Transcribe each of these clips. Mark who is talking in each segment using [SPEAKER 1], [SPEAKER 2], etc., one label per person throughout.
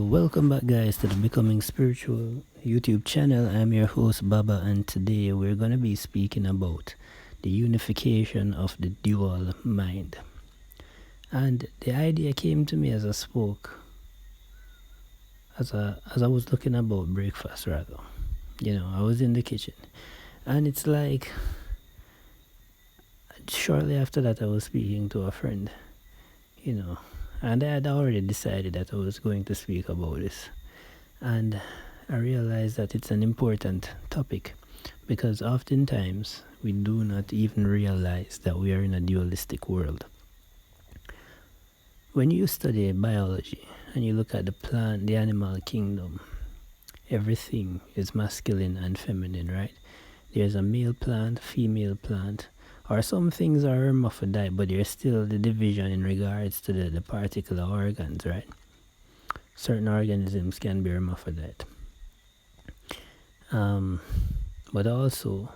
[SPEAKER 1] Welcome back, guys, to the Becoming Spiritual YouTube channel. I'm your host, Baba, and today we're going to be speaking about the unification of the dual mind. And the idea came to me as I spoke, as I was looking about breakfast, rather. I was in the kitchen, and it's like shortly after that I was speaking to a friend, and I had already decided that I was going to speak about this. And I realized that it's an important topic because oftentimes we do not even realize that we are in a dualistic world. When you study biology and you look at the plant, the animal kingdom, everything is masculine and feminine, right? There's a male plant, female plant, or some things are hermaphrodite, but there's still the division in regards to the particular organs, right? Certain organisms can be hermaphrodite. But also,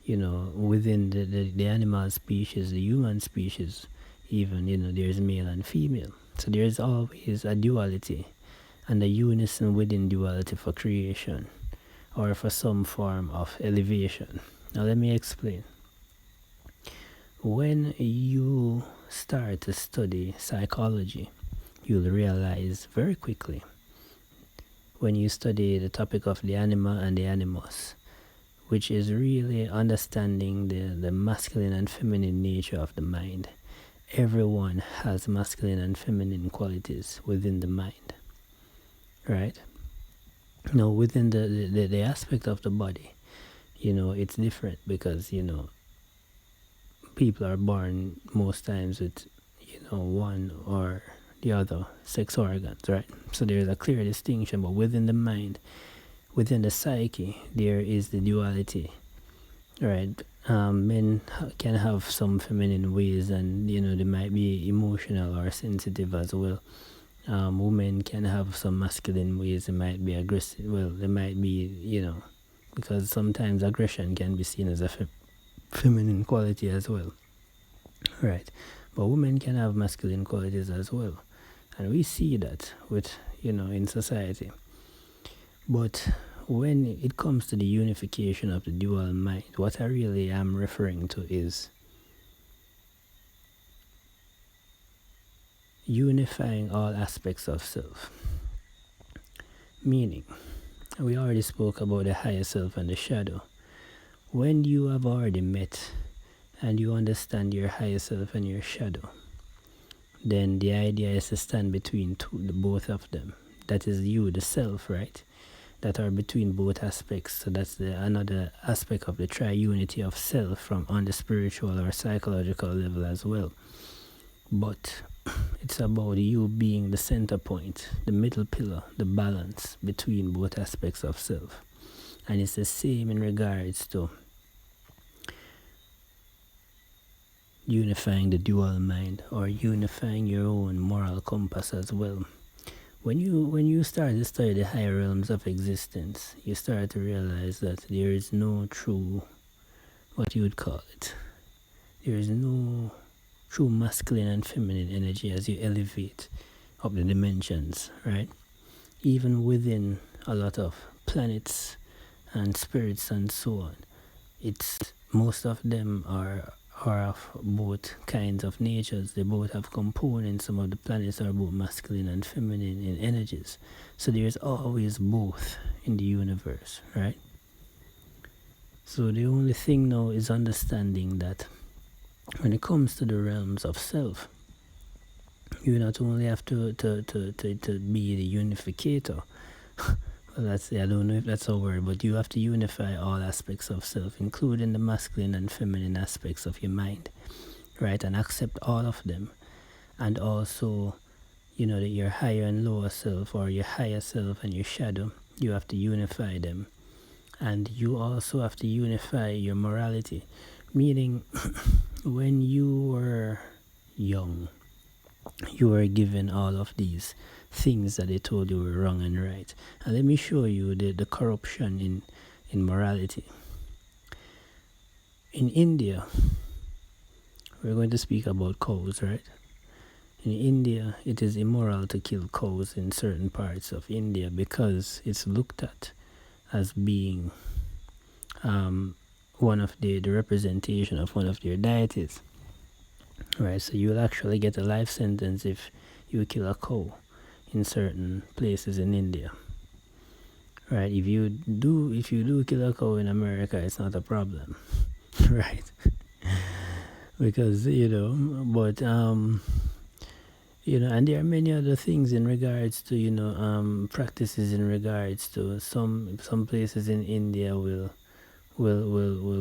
[SPEAKER 1] within the animal species, the human species, even, there's male and female. So there's always a duality and a unison within duality for creation or for some form of elevation. Now let me explain. When you start to study psychology, you'll realize very quickly, when you study the topic of the anima and the animus, which is really understanding the masculine and feminine nature of the mind. Everyone has masculine and feminine qualities within the mind, right? Now, within the aspect of the body, it's different because, people are born most times with, one or the other sex organs, right? So there's a clear distinction, but within the mind, within the psyche, there is the duality, right? Men can have some feminine ways, and they might be emotional or sensitive as well. Women can have some masculine ways. They might be aggressive. Well, they might be, because sometimes aggression can be seen as a feminine quality as well, right? But women can have masculine qualities as well, and we see that with in society. But when it comes to the unification of the dual mind, what I really am referring to is unifying all aspects of self. Meaning, we already spoke about the higher self and the shadow. When you have already met and you understand your higher self and your shadow, then the idea is to stand between both of them. That is you, the self, right? That are between both aspects. So that's another aspect of the triunity of self from on the spiritual or psychological level as well. But it's about you being the center point, the middle pillar, the balance between both aspects of self. And it's the same in regards to unifying the dual mind or unifying your own moral compass as well. When you start to study the higher realms of existence, you start to realize that there is no true, what you would call it, there is no true masculine and feminine energy as you elevate up the dimensions, right? Even within a lot of planets and spirits and so on, most of them are of both kinds of natures. They both have components. Some of the planets are both masculine and feminine in energies. So there's always both in the universe, right? So the only thing now is understanding that when it comes to the realms of self, you not only have to be the unificator. Well, I don't know if that's a word, but you have to unify all aspects of self, including the masculine and feminine aspects of your mind, right? And accept all of them. And also, your higher and lower self, or your higher self and your shadow, you have to unify them. And you also have to unify your morality. Meaning, when you were young, you were given all of these things that they told you were wrong and right. And let me show you the corruption in morality. In India, we're going to speak about cows, right? In India, it is immoral to kill cows in certain parts of India because it's looked at as being one of the representation of one of their deities. Right, so you'll actually get a life sentence if you kill a cow in certain places in India. Right, if you do kill a cow in America, it's not a problem. Right, because but and there are many other things in regards to practices in regards to some places in India will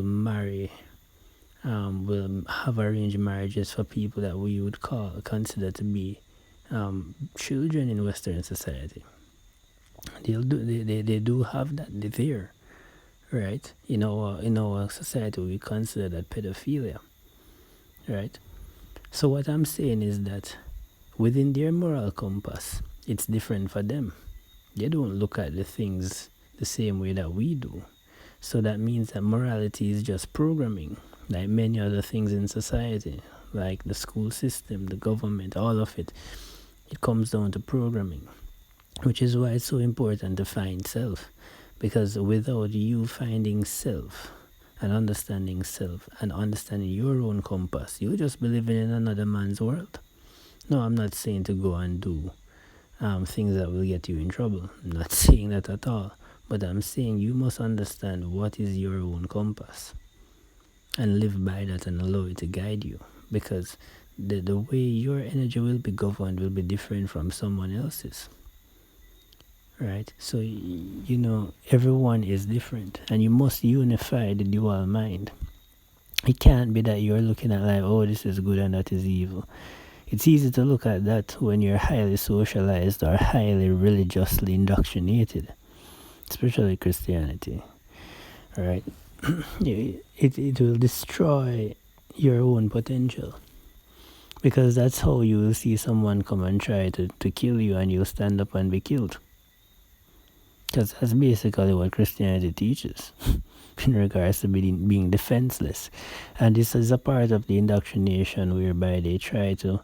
[SPEAKER 1] marry, will have arranged marriages for people that we would consider to be children in Western society. They do have that there, right? In our society, we consider that pedophilia, right? So what I'm saying is that within their moral compass, it's different for them. They don't look at the things the same way that we do. So that means that morality is just programming, like many other things in society, like the school system, the government, all of it. It comes down to programming, which is why it's so important to find self. Because without you finding self and understanding self and understanding your own compass, you'll just be living in another man's world. No, I'm not saying to go and do things that will get you in trouble. I'm not saying that at all. But I'm saying you must understand what is your own compass and live by that and allow it to guide you. Because the way your energy will be governed will be different from someone else's. Right? So, everyone is different. And you must unify the dual mind. It can't be that you're looking at like, oh, this is good and that is evil. It's easy to look at that when you're highly socialized or highly religiously indoctrinated, especially Christianity. Right? It will destroy your own potential, because that's how you will see someone come and try to kill you and you'll stand up and be killed. Because that's basically what Christianity teaches in regards to being defenseless. And this is a part of the indoctrination whereby they try to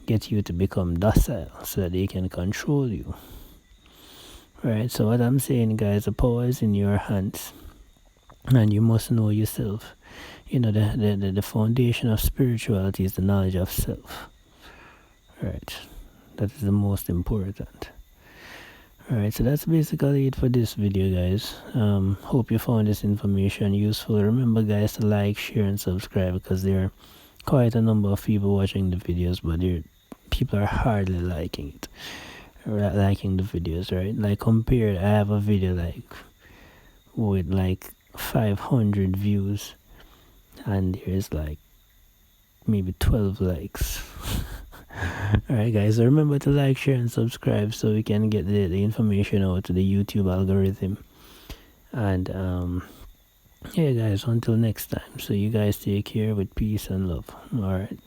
[SPEAKER 1] get you to become docile so that they can control you. Right? So what I'm saying, guys, the power is in your hands. And you must know yourself. The foundation of spirituality is the knowledge of self. Right? That is the most important. Alright, so that's basically it for this video, guys. Hope you found this information useful. Remember, guys, to like, share, and subscribe, because there are quite a number of people watching the videos, but people are hardly liking it. Liking the videos, right? Like, compared, I have a video with 500 views, and there's maybe 12 likes. Alright, guys, so remember to like, share, and subscribe so we can get the information out to the YouTube algorithm. And yeah, guys, until next time, so you guys take care with peace and love. Alright.